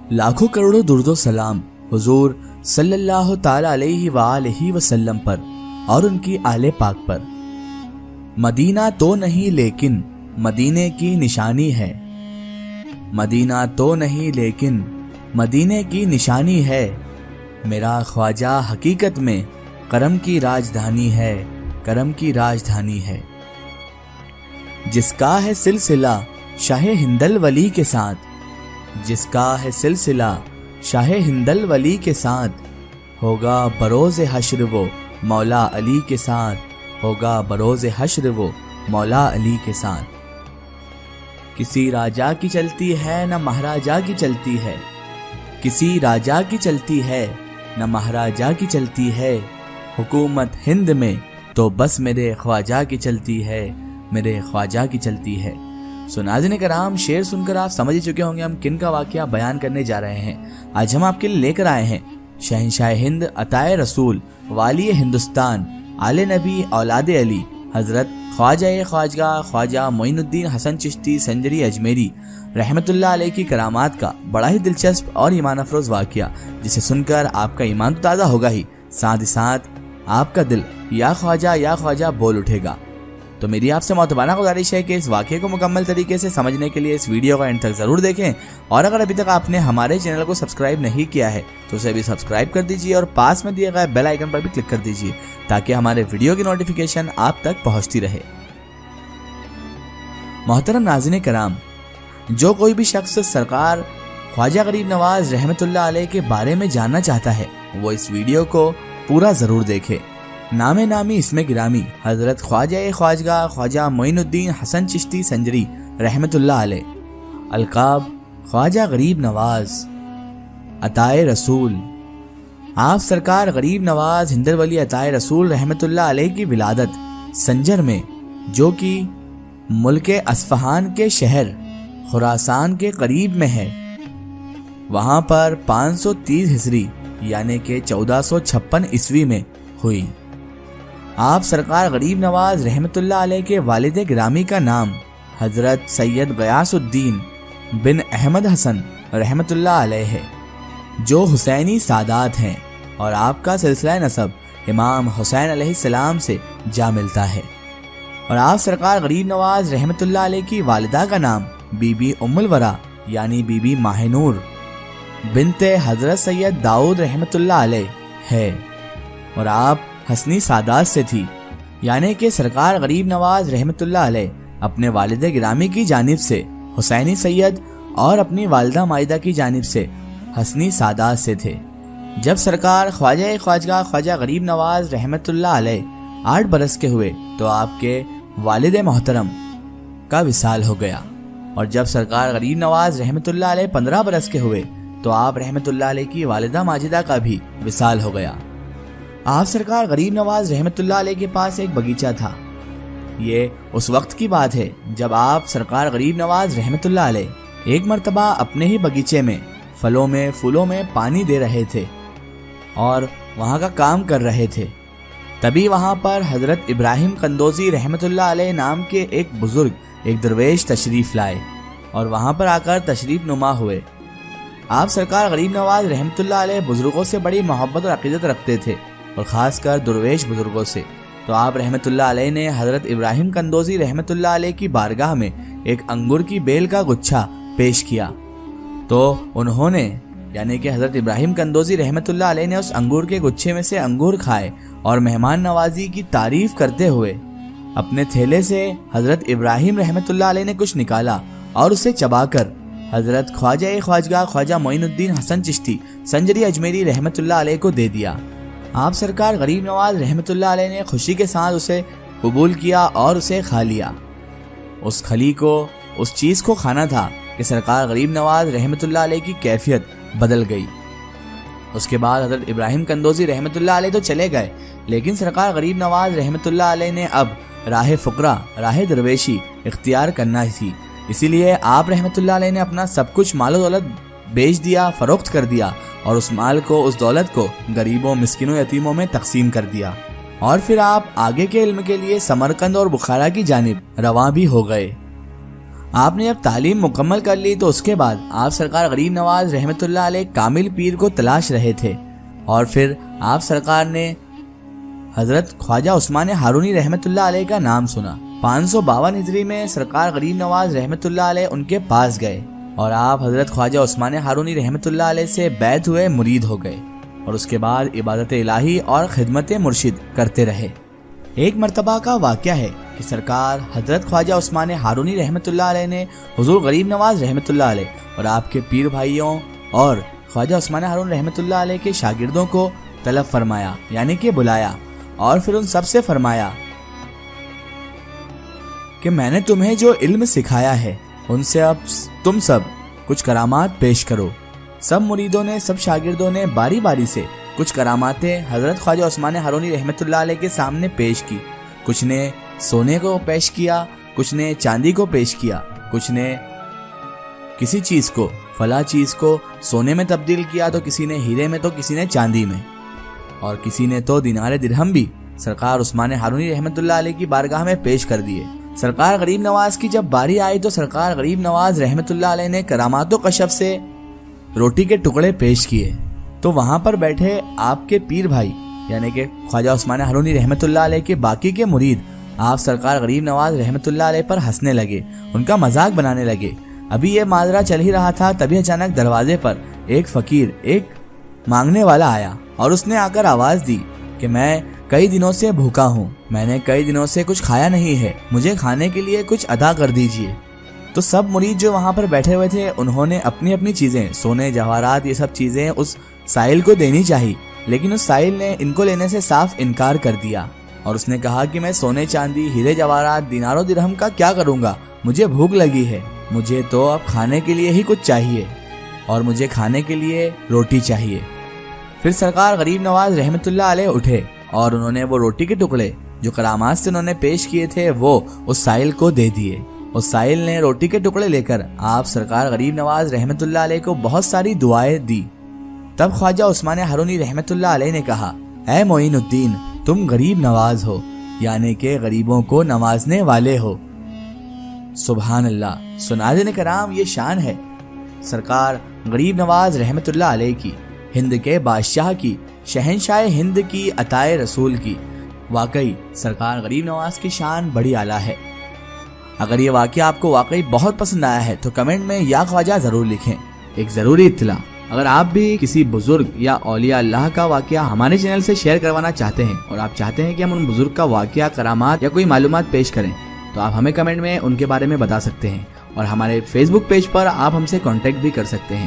लाखों करोड़ों दुर्दो सलाम हुजूर सल्लल्लाहु ताला अलैहि वआलैहि वसल्लम पर और उनकी आले पाक पर। मदीना तो नहीं लेकिन मदीने की निशानी है, मदीना तो नहीं लेकिन मदीने की निशानी है। मेरा ख्वाजा हकीकत में करम की राजधानी है, करम की राजधानी है। जिसका है सिलसिला शाह हिंदल वली के साथ, जिसका है सिलसिला शाह हिंदल वली के साथ, होगा बरोज़ हश्र वो मौला अली के साथ, होगा बरोज़ हश्र वो मौला अली के साथ। किसी राजा की चलती है न महाराजा की चलती है, किसी राजा की चलती है न महाराजा की चलती है। हुकूमत हिंद में तो बस मेरे ख्वाजा की चलती है, मेरे ख्वाजा की चलती है। सो नाज़रीन कराम, शेर सुनकर आप समझ ही चुके होंगे हम किन का वाक़या बयान करने जा रहे हैं। आज हम आपके लिए लेकर आए हैं शहंशाह हिंद अताए रसूल वाली हिंदुस्तान आले नबी औलाद अली हज़रत ख्वाजा ख्वाजा ख्वाजा मोइनुद्दीन हसन चिश्ती संजरी अजमेरी रहमतुल्लाह अलैह की करामात का बड़ा ही दिलचस्प और ईमान अफरोज़ वाक़या, जिसे सुनकर आपका ईमान तो ताज़ा होगा ही, साथ ही साथ आपका दिल या ख्वाजा बोल उठेगा। तो मेरी आपसे मोहतबाना गुजारिश है कि इस वाक़े को मुकम्मल तरीके से समझने के लिए इस वीडियो का एंड तक ज़रूर देखें, और अगर अभी तक आपने हमारे चैनल को सब्सक्राइब नहीं किया है तो उसे भी सब्सक्राइब कर दीजिए और पास में दिए गए बेल आइकन पर भी क्लिक कर दीजिए ताकि हमारे वीडियो की नोटिफिकेशन आप तक पहुँचती रहे। मोहतरम नाज़रीन कराम, जो कोई भी शख्स सरकार ख्वाजा गरीब नवाज रहमतुल्लाह अलैह के बारे में जानना चाहता है वो इस वीडियो को पूरा ज़रूर देखे। नामे नामी इसमें गिरामी हज़रत ख्वाजा ख्वाजा ख्वाजा मोइनुद्दीन हसन चिश्ती संजरी रहमतुल्लाह अलैह, अलकाब ख्वाजा गरीब नवाज अताए रसूल। आप सरकार गरीब नवाज हिंदल वली अताए रसूल रहमतुल्लाह अलैह की विलादत संजर में, जो कि मुल्के अस्फहान के शहर खुरासान के करीब में है, वहाँ पर 530 हिजरी यानी कि 1456 ईस्वी में हुई। आप सरकार गरीब नवाज रहमतुल्लाह अलैह के वालिद गिरामी का नाम हजरत सैयद गयासुद्दीन बिन अहमद हसन रहमतुल्लाह अलैह है, जो हुसैनी सादात हैं, और आपका सिलसिला नसब इमाम हुसैन अलैहिस्सलाम से जा मिलता है। और आप सरकार गरीब नवाज रहमतुल्लाह अलैह की वालिदा का नाम बीबी उम्मुल वरा यानी बीबी माहिनूर बिनते हजरत सैयद दाऊद रहमतुल्लाह अलैह है, और आप हसनी सादात से थी, यानी कि सरकार गरीब नवाज रहमतुल्लाह अलैह अपने वालिद गिरामी की जानिब से हुसैनी सैयद और अपनी वालिदा माइदा की जानिब से हसनी सादात से थे। जब सरकार ख्वाजा ख्वाजा ख्वाजा गरीब नवाज रहमतुल्लाह अलैह 8 बरस के हुए तो आपके वालिद मोहतरम का विसाल हो गया, और जब सरकार गरीब नवाज रहमतुल्लाह अलैह 15 बरस के हुए तो आप रहमतुल्लाह अलैह की वालिदा माजिदा का भी विसाल हो गया। आप सरकार गरीब नवाज रहमतुल्लाह अलैह के पास एक बगीचा था। ये उस वक्त की बात है जब आप सरकार गरीब नवाज रहमतुल्लाह अलैह एक मर्तबा अपने ही बगीचे में फलों में फूलों में पानी दे रहे थे और वहाँ का काम कर रहे थे। तभी वहाँ पर हजरत इब्राहिम कंदोजी रहमतुल्लाह अलैह नाम के एक बुजुर्ग, एक दरवेश तशरीफ लाए और वहाँ पर आकर तशरीफ नुमा हुए। आप सरकार गरीब नवाज रहमतुल्लाह अलैह बुजुर्गों से बड़ी मोहब्बत और अकीदत रखते थे, और ख़ासकर दरवेश बुजुर्गों से। तो आप रहमतुल्लाह अलैह ने हज़रत इब्राहिम कंदोजी रहमतुल्लाह अलैह की बारगाह में एक अंगूर की बेल का गुच्छा पेश किया। तो उन्होंने यानी कि हज़रत इब्राहिम कंदोजी रहमतुल्लाह अलैह ने उस अंगूर के गुच्छे में से अंगूर खाए और मेहमान नवाजी की तारीफ़ करते हुए अपने थैले से हज़रत इब्राहिम रहमतुल्लाह अलैह ने कुछ निकाला और उसे चबाकर हज़रत ख्वाजा ख्वाजा ख्वाजा मोइनुद्दीन हसन चिश्ती संजरी अजमेरी रहमतुल्लाह अलैह को दे दिया। आप सरकार गरीब नवाज रहमतुल्लाह अलैह ने खुशी के साथ उसे कबूल किया और उसे खा लिया। उस खली को, उस चीज़ को खाना था कि सरकार गरीब नवाज रहमतुल्लाह अलैह की कैफियत बदल गई। उसके बाद हज़रत इब्राहिम कंदोजी रहमतुल्लाह अलैह तो चले गए, लेकिन सरकार गरीब नवाज रहमतुल्लाह अलैह ने अब राह फ़ुकरा, राह दरवेशी इख्तियार करना थी। इसीलिए आप रहमतुल्लाह अलैह ने अपना सब कुछ मालो दौलत बेच दिया, फ़रोख्त कर दिया, और उस माल को, उस दौलत को गरीबों, मिस्किनों, यतीमों में तकसीम कर दिया। और फिर आप आगे के इल्म के लिए समरकंद और बुखारा की जानिब रवां भी हो गए। آپ نے اب تعلیم مکمل کر لی تو اس کے بعد آپ سرکار غریب نواز رحمت اللہ علیہ کامل پیر کو تلاش رہے تھے، اور پھر آپ سرکار نے حضرت خواجہ عثمان ہارونی رحمت اللہ علیہ کا نام سنا۔ 552 ہجری میں سرکار غریب نواز رحمت اللہ علیہ ان کے پاس گئے اور آپ حضرت خواجہ عثمان ہارونی رحمت اللہ علیہ سے بیعت ہوئے مرید ہو گئے، اور اس کے بعد عبادت الہی اور خدمت مرشد کرتے رہے۔ ایک مرتبہ کا واقعہ ہے کہ سرکار حضرت خواجہ عثمان ہارونی رحمت اللہ علیہ نے حضور غریب نواز رحمت اللہ علیہ اور آپ کے پیر بھائیوں اور خواجہ عثمان ہارون رحمت اللہ علیہ کے شاگردوں کو طلب فرمایا، یعنی کہ بلایا، اور پھر ان سب سے فرمایا کہ میں نے تمہیں جو علم سکھایا ہے ان سے اب تم سب کچھ کرامات پیش کرو۔ سب مریدوں نے، سب شاگردوں نے باری باری سے کچھ کراماتیں حضرت خواجہ عثمان ہارونی رحمت اللہ علیہ کے سامنے پیش کی۔ کچھ نے سونے کو پیش کیا، کچھ نے چاندی کو پیش کیا، کچھ نے کسی چیز کو، فلاں چیز کو سونے میں تبدیل کیا، تو کسی نے ہیرے میں، تو کسی نے چاندی میں، اور کسی نے تو دینار درہم بھی سرکار عثمان ہارونی رحمت اللہ علیہ کی بارگاہ میں پیش کر دیے۔ سرکار غریب نواز کی جب باری آئی تو سرکار غریب نواز رحمت اللہ علیہ نے کرامات و کشف سے روٹی کے ٹکڑے پیش کیے، تو وہاں پر بیٹھے آپ کے پیر بھائی یعنی کہ خواجہ عثمان ہارونی رحمت اللہ علیہ کے باقی کے مرید آپ سرکار غریب نواز رحمت اللہ علیہ پر ہنسنے لگے، ان کا مذاق بنانے لگے۔ ابھی یہ ماجرا چل ہی رہا تھا، تبھی اچانک دروازے پر ایک فقیر، ایک مانگنے والا آیا، اور اس نے آ کر آواز دی کہ میں کئی دنوں سے بھوکا ہوں، میں نے کئی دنوں سے کچھ کھایا نہیں ہے، مجھے کھانے کے لیے کچھ ادا کر دیجیے۔ تو سب مرید جو وہاں پر بیٹھے ہوئے تھے انہوں نے اپنی اپنی چیزیں، سونے، جواہرات، یہ سب چیزیں اس سائل کو دینی چاہی، لیکن اس سائل نے ان کو لینے سے صاف انکار کر دیا، اور اس نے کہا کہ میں سونے چاندی، ہیرے جواہرات، دینار و درہم کا کیا کروں گا، مجھے بھوک لگی ہے، مجھے تو اب کھانے کے لیے ہی کچھ چاہیے، اور مجھے کھانے کے لیے روٹی چاہیے۔ پھر سرکار غریب نواز رحمت اللہ علیہ اٹھے اور انہوں نے وہ روٹی کے ٹکڑے جو کرامات سے انہوں نے پیش کیے تھے وہ اس سائل کو دے دیے۔ اس سائل نے روٹی کے ٹکڑے لے کر آپ سرکار غریب نواز رحمت اللہ علیہ کو بہت ساری دعائیں دی۔ تب خواجہ عثمان ہارونی رحمت اللہ علیہ نے کہا، اے معین الدین، تم غریب نواز ہو، یعنی کہ غریبوں کو نوازنے والے ہو۔ سبحان اللہ۔ سناظرین کرام، یہ شان ہے سرکار غریب نواز رحمت اللہ علیہ کی، ہند کے بادشاہ کی، شہنشاہ ہند کی، عطائے رسول کی۔ واقعی سرکار غریب نواز کی شان بڑی اعلیٰ ہے۔ اگر یہ واقعہ آپ کو واقعی بہت پسند آیا ہے تو کمنٹ میں یا خواجہ ضرور لکھیں۔ ایک ضروری اطلاع، اگر آپ بھی کسی بزرگ یا اولیاء اللہ کا واقعہ ہمارے چینل سے شیئر کروانا چاہتے ہیں اور آپ چاہتے ہیں کہ ہم ان بزرگ کا واقعہ، کرامات یا کوئی معلومات پیش کریں تو آپ ہمیں کمنٹ میں ان کے بارے میں بتا سکتے ہیں، اور ہمارے فیس بک پیج پر آپ ہم سے کانٹیکٹ بھی کر سکتے ہیں۔